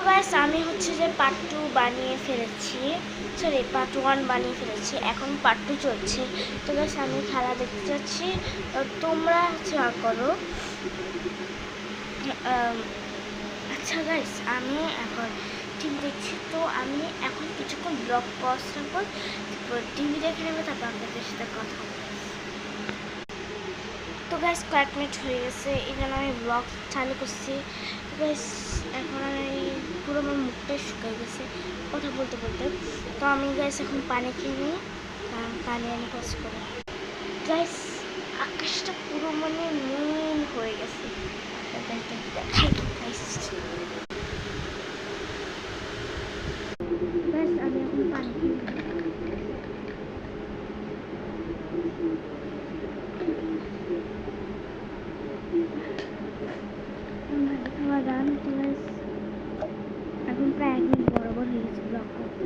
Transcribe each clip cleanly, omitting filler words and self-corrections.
Guys আমি হচ্ছে যে পার্ট 2 বানিয়ে ফেলেছি, সরি পার্ট 1 বানিয়ে ফেলেছি, এখন পার্ট 2 চলছে। তো গাইস আমি খেলা দেখতে যাচ্ছি, তোমরা শেয়ার করো। আচ্ছা গাইস আমি এখন টিভি দেখছি, তো আমি এখন কিছুক্ষণ ব্লগ পজ রাখবো, টিভি দেখে নেবো, তারপর আপনাদের সাথে কথা বলবো। তো গাইস কয়েক মিনিট হয়ে গেছে, এই জন্য আমি ব্লগ চালু করছি। গাইস এখন আমি পুরো আমার মুখটাই শুকিয়ে গেছে কথা বলতে বলতে। তো আমি গাইস এখন পানি খেয়ে নিই, কারণ পানি আমি পজ করি। গাইস আকাশটা পুরো মানে নীল হয়ে গেছে, দেখাই গাইস। গাইস আমি এখন পানি খেয়ে নিই। এখন প্রায় 1 মিনিট বরাবর হয়ে গেছে ব্লগ করতে।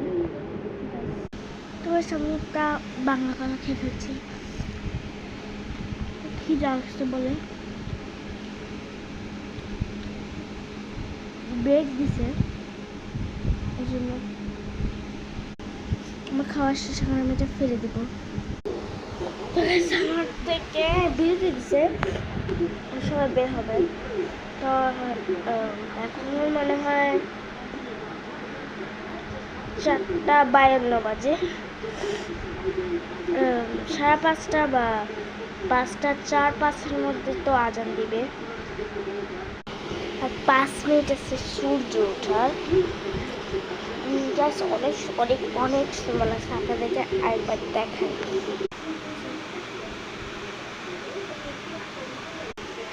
তো আমি একটা বাংলা খানা খেয়ে ফেলছি, কি জানতে বলে ব্রেক দিছে, এই জন্য আমার খাওয়ার শেষ, এখন আমি এটা ফেলে দেবো। আমার থেকে বিরতি দিছে, সবাই বের হবে। তো এখন মনে হয় 4:52 বাজে, 5:30 বা 5:04-5-এর মধ্যে তো আজান দিবে, আর 5 মিনিট আছে সূর্য ওঠার। জাস্ট অনেক অনেক অনেক সুন্দর লাগছে, আপনাদেরকে আরেকবার দেখাই।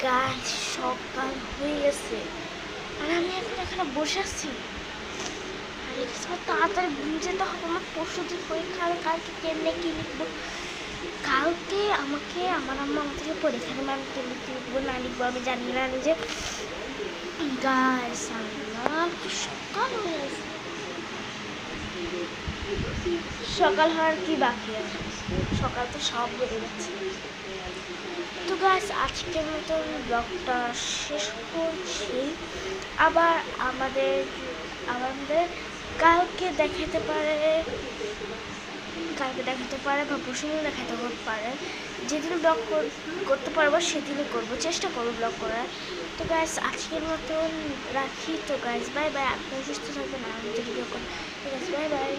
গাইস সকাল হয়ে গেছে, আর আমি এখন এখানে বসে আছি, আর তাড়াতাড়ি ঘুম যেতে হবে, আমার পরশুদিন পরীক্ষা, আমি কালকে কেমনে কি লিখবো। কালকে আমাকে আমার আম্মা আমাকে পরীক্ষা নেবে, আমি কেমনে কি লিখবো না লিখবো আমি জানি না নিজে। গাইস আমার সকাল হয়ে গেছে, সকাল হওয়ার কি বাকি আছে, সকাল তো সব বেড়ে গেছে। তো গাইস আজকের মতো ব্লগটা শেষ করছি, আবার আমাদের কালকে দেখাতে পারে বা পরশুদিন দেখাতে পারে, যেদিন ব্লগ করতে পারবো সেদিনই করবো, চেষ্টা করবো ব্লগ করার। তো গাইস আজকের মতন রাখি, তো গাইস বাই বাই, আপনি সুস্থ থাকবেন, আমি ভিডিও করবো। ঠিক আছে, বাই বাই।